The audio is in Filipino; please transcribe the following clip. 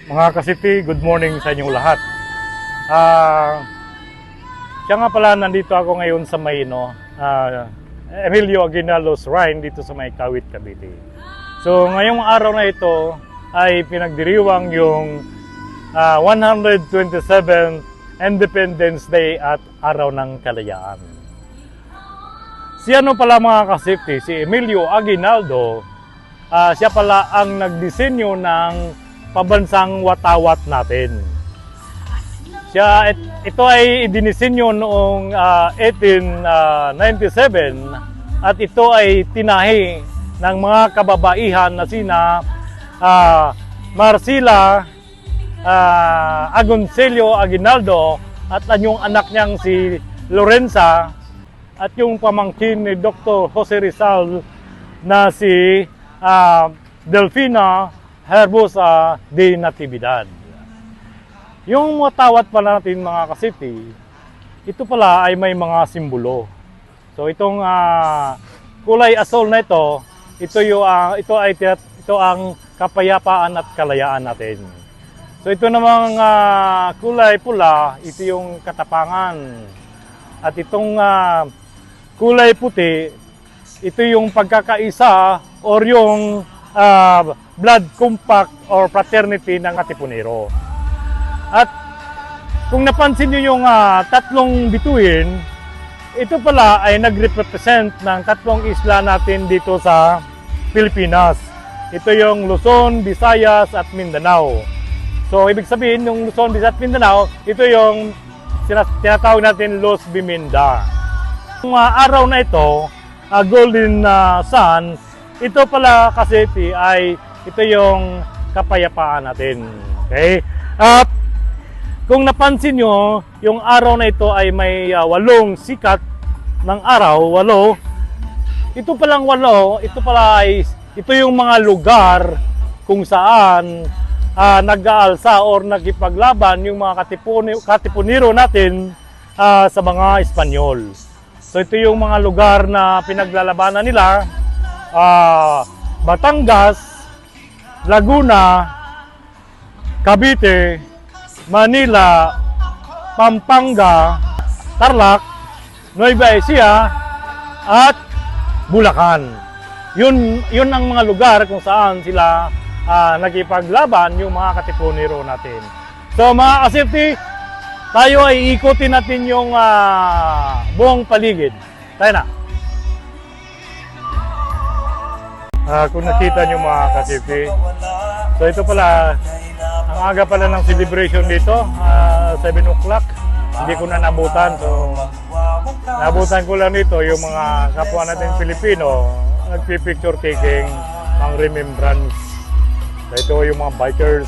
Mga kasiti, good morning sa inyong lahat. Siya nga pala, nandito ako ngayon sa may Emilio Aguinaldo Shrine dito sa may Kawit, Cavite. So ngayong araw na ito ay pinagdiriwang yung 127th Independence Day at Araw ng Kalayaan. Si ano pala mga kasiti, si Emilio Aguinaldo, siya pala ang nagdisenyo ng pabansang watawat natin. Ito ay idinisenyo noong 1897 at ito ay tinahi ng mga kababaihan na sina Marcela Agoncillo Aguinaldo at yung anak niyang si Lorenza at yung pamangkin ni Dr. Jose Rizal na si Delfina Herbosa de Natividad. Yung watawat pala natin mga kasiti, ito pala ay may mga simbolo. So itong kulay asol na ito, ito ang kapayapaan at kalayaan natin. So ito namang kulay pula, ito yung katapangan. At itong kulay puti, ito yung pagkakaisa or yung blood compact or fraternity ng Katipunero. At kung napansin nyo yung tatlong bituin, ito pala ay nagrepresent ng tatlong isla natin dito sa Pilipinas. Ito yung Luzon, Visayas at Mindanao. So ibig sabihin yung Luzon, Visayas at Mindanao, ito yung tinatawag natin Los Biminda. Yung araw na ito, Golden Sun, ito pala kasi ito yung kapayapaan natin. Okay? At kung napansin nyo, yung araw na ito ay may 8 sikat ng araw, 8. Ito palang 8, ito yung mga lugar kung saan nag-aalsa or nagipaglaban yung mga katipunero natin sa mga Espanyol. So ito yung mga lugar na pinaglalabanan nila. Batangas, Laguna, Cavite, Manila, Pampanga, Tarlac, Nueva Ecija at Bulacan. Yun ang mga lugar kung saan sila nagipaglaban yung mga katipunero natin. So mga kasiti, tayo ay ikutin natin yung buong paligid. Tayo na. Kung nakita nyo mga kasiti, so ito pala, ang aga pala ng celebration dito, 7 o'clock. Hindi ko na nabutan, so nabutan ko lang dito yung mga kapwa natin Pilipino, nagpipicture taking, mga remembrance. So ito yung mga bikers,